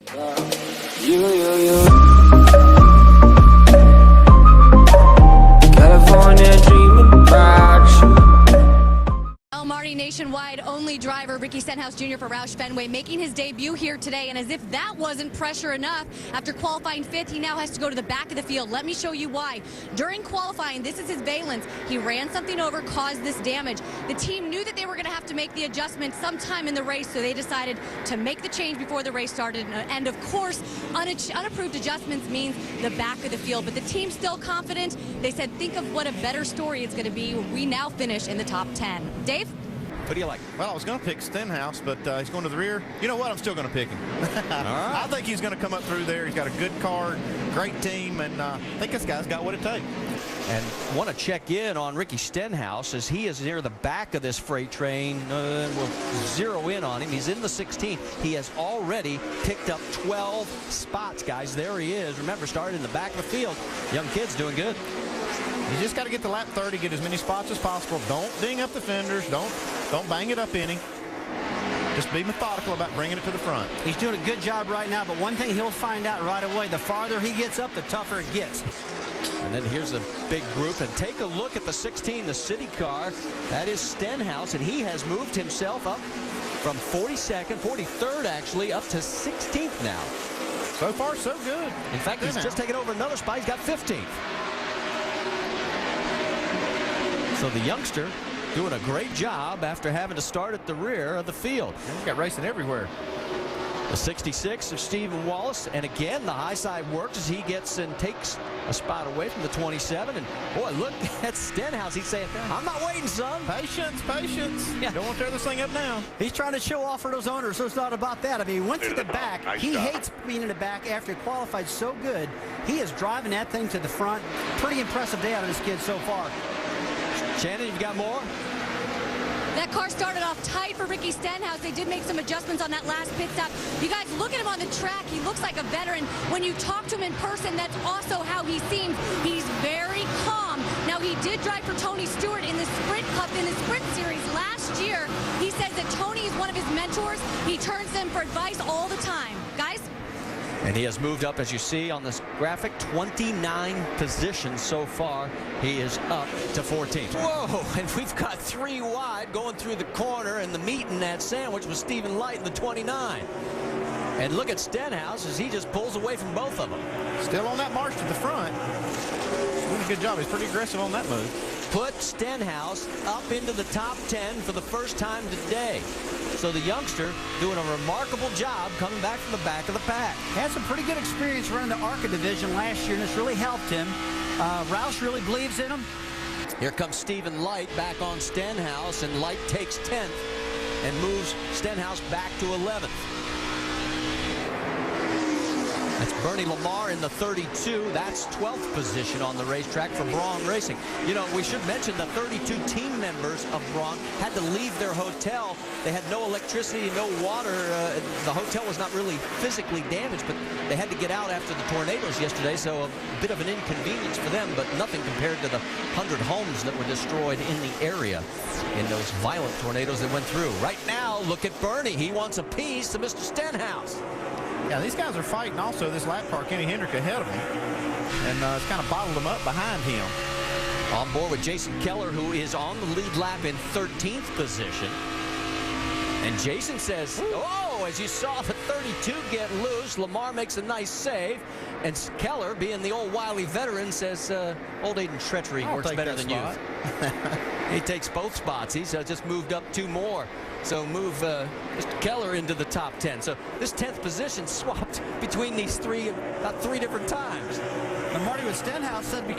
California dreaming about you. El Marty nationwide only driver Ricky Stenhouse Jr. for Roush Fenway making his debut here today. And as if that wasn't pressure enough, after qualifying fifth, he now has to go to the back of the field. Let me show you why. During qualifying, this is his valence. He ran something over, caused this damage. The team knew that they were going to have to make the adjustment sometime in the race, so they decided to make the change before the race started. And of course, unapproved adjustments means the back of the field. But the team's still confident. They said, think of what a better story it's going to be. We now finish in the top 10. Dave? What do you like? Well, I was going to pick Stenhouse, but he's going to the rear. You know what? I'm still going to pick him. All right. I think he's going to come up through there. He's got a good car, great team, and I think this guy's got what it takes. And want to check in on Ricky Stenhouse as he is near the back of this freight train. We'll zero in on him. He's in the 16th. He has already picked up 12 spots, guys. There he is. Remember, started in the back of the field. Young kid's doing good. You just got to get to lap 30, get as many spots as possible. Don't ding up the fenders. Don't bang it up any. Just be methodical about bringing it to the front. He's doing a good job right now, but one thing he'll find out right away, the farther he gets up, the tougher it gets. And then here's a big group, and take a look at the 16, the city car. That is Stenhouse, and he has moved himself up from 42nd, 43rd actually, up to 16th now. So far, so good. In fact, he's just taken over another spot. He's got 15th. So the youngster doing a great job after having to start at the rear of the field. He's got racing everywhere. The 66 of Stephen Wallace, and again the high side works as he gets and takes a spot away from the 27. And boy, look at Stenhouse. He's saying, I'm not waiting, son. Patience, patience. Yeah. Don't want to tear this thing up now. He's trying to show off for those owners, so it's not about that. I mean, he went to the back. He hates being in the back after he qualified so good. He is driving that thing to the front. Pretty impressive day out of this kid so far. Shannon, you've got more? That car started off tight for Ricky Stenhouse. They did make some adjustments on that last pit stop. You guys, look at him on the track. He looks like a veteran. When you talk to him in person, that's also how he seems. He's very calm. Now, he did drive for Tony Stewart in the Sprint Cup, in the Sprint Series last year. He says that Tony is one of his mentors. He turns to him for advice all the time. Guys? And he has moved up, as you see on this graphic, 29 positions so far. He is up to 14th. Whoa, and we've got 3 wide going through the corner, and the meat in that sandwich was Stephen Light in the 29. And look at Stenhouse as he just pulls away from both of them. Still on that march to the front. Doing a good job. He's pretty aggressive on that move. Put Stenhouse up into the top 10 for the first time today. So the youngster doing a remarkable job coming back from the back of the pack. Had some pretty good experience running the ARCA division last year, and it's really helped him. Roush really believes in him. Here comes Stephen Light back on Stenhouse, and Light takes 10th and moves Stenhouse back to 11th. That's Bernie Lamar in the 32. That's 12th position on the racetrack for Braun Racing. You know, we should mention the 32 team members of Braun had to leave their hotel. They had no electricity, no water. The hotel was not really physically damaged, but they had to get out after the tornadoes yesterday, so a bit of an inconvenience for them, but nothing compared to the 100 homes that were destroyed in the area in those violent tornadoes that went through. Right now, look at Bernie. He wants a piece of Mr. Stenhouse. Yeah, these guys are fighting also this lap car, Kenny Hendrick, ahead of him. And it's kind of bottled them up behind him. On board with Jason Keller, who is on the lead lap in 13th position. And Jason says, oh, as you saw the 32 get loose, Lamar makes a nice save. And Keller, being the old wily veteran, says, old Aiden treachery works better than you. He takes both spots. He's just moved up 2 more. So move Mr. Keller into the top 10. So this 10th position swapped between these three about 3 different times. And Marty with Stenhouse said at the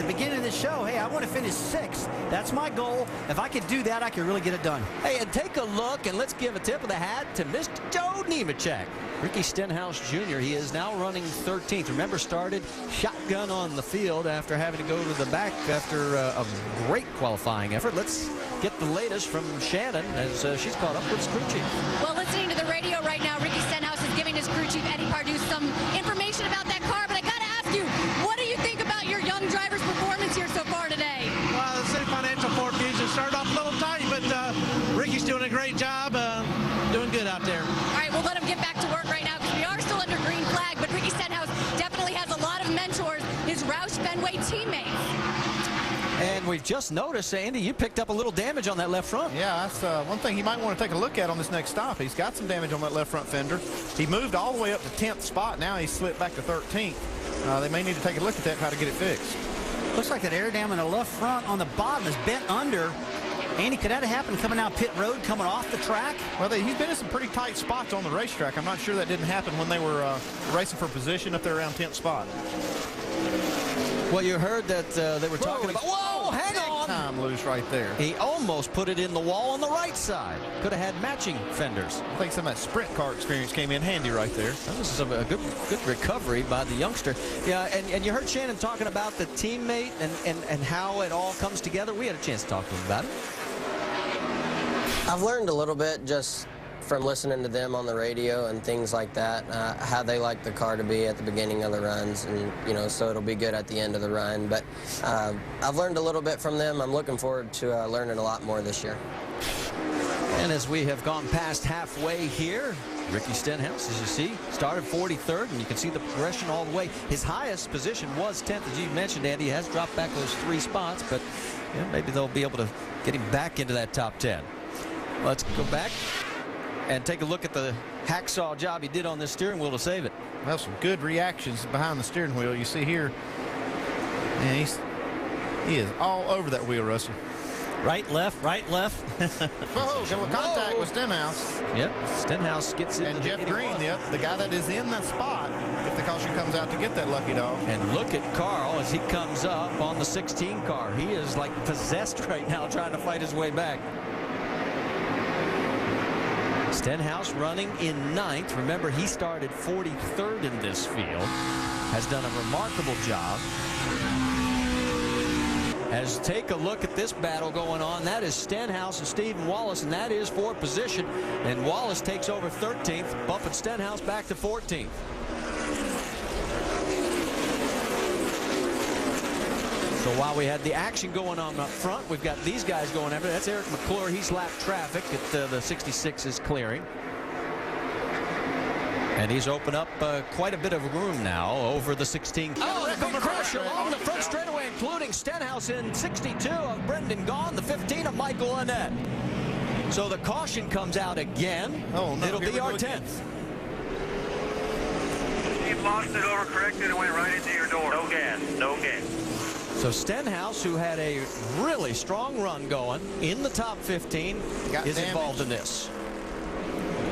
beginning of the show, hey, I want to finish 6th. That's my goal. If I could do that, I could really get it done. Hey, and take a look, and let's give a tip of the hat to Mr. Joe Nemechek. Ricky Stenhouse Jr., he is now running 13th. Remember, started shotgun on the field after having to go to the back after a great qualifying effort. Let's get the latest from Shannon as she's caught up with crew chief. Well, listening to the radio right now, Ricky Stenhouse is giving his crew chief, Eddie Pardue, some information about that car. But I got to ask you, what do you think about your young driver's performance here so far today? Well, the City Financial Ford Fusion started off a little tight, but Ricky's doing a great job, doing good out there. All right, we'll let him get back to work right now because we are still teammates. And we've just noticed, Andy, you picked up a little damage on that left front. Yeah, that's one thing he might want to take a look at on this next stop. He's got some damage on that left front fender. He moved all the way up to 10th spot. Now he's slipped back to 13th. They may need to take a look at that and how to get it fixed. Looks like that air dam in the left front on the bottom is bent under. Andy, could that have happened coming out pit road, coming off the track? Well, he's been in some pretty tight spots on the racetrack. I'm not sure that didn't happen when they were racing for position up there around 10th spot. Well, you heard that they were talking about... Whoa, hang on! Time loose right there. He almost put it in the wall on the right side. Could have had matching fenders. I think some of that sprint car experience came in handy right there. That was a good recovery by the youngster. Yeah, and you heard Shannon talking about the teammate and how it all comes together. We had a chance to talk to him about it. I've learned a little bit just from listening to them on the radio and things like that, how they like the car to be at the beginning of the runs, and so it'll be good at the end of the run. But I've learned a little bit from them. I'm looking forward to learning a lot more this year. And as we have gone past halfway here, Ricky Stenhouse, as you see, started 43rd, and you can see the progression all the way. His highest position was 10th, as you mentioned, Andy. He has dropped back those 3 spots, but maybe they'll be able to get him back into that top 10. Let's go back and take a look at the hacksaw job he did on this steering wheel to save it. Well, some good reactions behind the steering wheel. You see here, and he is all over that wheel, Russell. Right, left, right, left. Whoa, got contact with Stenhouse. Yep, Stenhouse gets it. And Jeff Green, the guy that is in that spot, if the caution comes out to get that lucky dog. And look at Carl as he comes up on the 16 car. He is like possessed right now trying to fight his way back. Stenhouse running in 9th. Remember, he started 43rd in this field. Has done a remarkable job. As take a look at this battle going on, that is Stenhouse and Stephen Wallace, and that is for position. And Wallace takes over 13th, bumping Stenhouse back to 14th. So while we had the action going on up front, we've got these guys going after. That's Eric McClure. He's lapped traffic at the 66 is clearing. And he's opened up quite a bit of room now over the 16. Oh, a big crash along the front straightaway, including Stenhouse in 62 of Brendan Gaughan, the 15 of Michael Annette. So the caution comes out again. Oh, no, it'll be our 10th. He lost it, overcorrected, and went right into your door. No gas, no gas. So Stenhouse, who had a really strong run going in the top 15, is involved in this.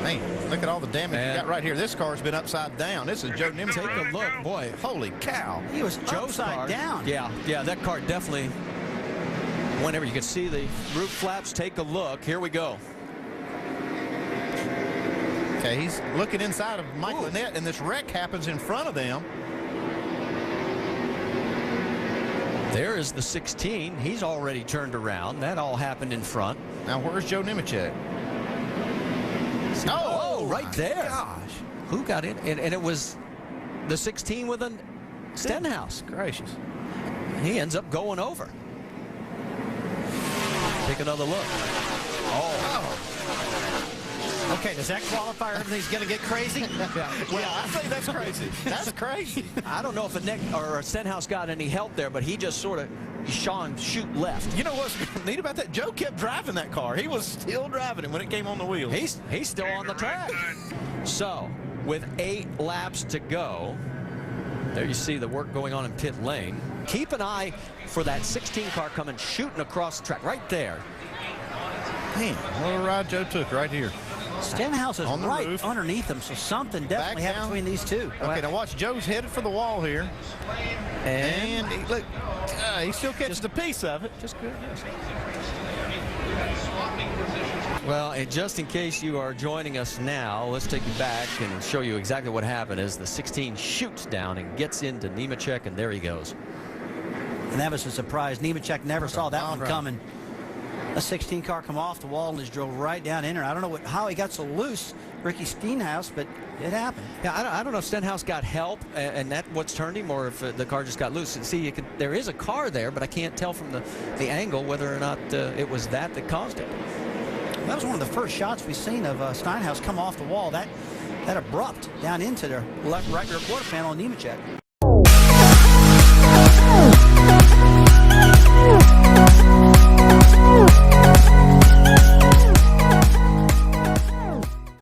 Man, look at all the damage you got right here. This car's been upside down. This is Joe Nimitz. Take a look, boy. Holy cow. He was Joe's upside car, down. Yeah, that car definitely, whenever you can see the roof flaps, take a look. Here we go. Okay, he's looking inside of Michael Annette, and this wreck happens in front of them. There is the 16. He's already turned around. That all happened in front. Now, where's Joe Nemechek? Oh, right there. Gosh. Who got in? And it was the 16 with a Stenhouse. Gracious. He ends up going over. Take another look. Okay, does that qualify? Everything's going to get crazy? Well, I think that's crazy. That's crazy. I don't know if a Stenhouse got any help there, but he just sort of shoot left. You know what's neat about that? Joe kept driving that car. He was still driving it when it came on the wheels. He's still on the track. So, with 8 laps to go, there you see the work going on in pit lane. Keep an eye for that 16 car coming shooting across the track right there. Man, what a ride Joe took right here. Stenhouse is on the right roof. Underneath him, so something definitely happened between these two. Okay, now watch. Joe's headed for the wall here. And look, he still catches a piece of it. Just good. Well, and just in case you are joining us now, let's take you back and show you exactly what happened as the 16 shoots down and gets into Nemechek, and there he goes. And that was a surprise. Nemechek never saw that one coming. A 16 car come off the wall and just drove right down in there. I don't know how he got so loose, Ricky Stenhouse, but it happened. Yeah, I don't know if Stenhouse got help and that's what's turned him, or if the car just got loose. See, there is a car there, but I can't tell from the angle whether or not it was that caused it. That was one of the first shots we've seen of Stenhouse come off the wall. That abrupt down into the right rear quarter panel of Nemechek.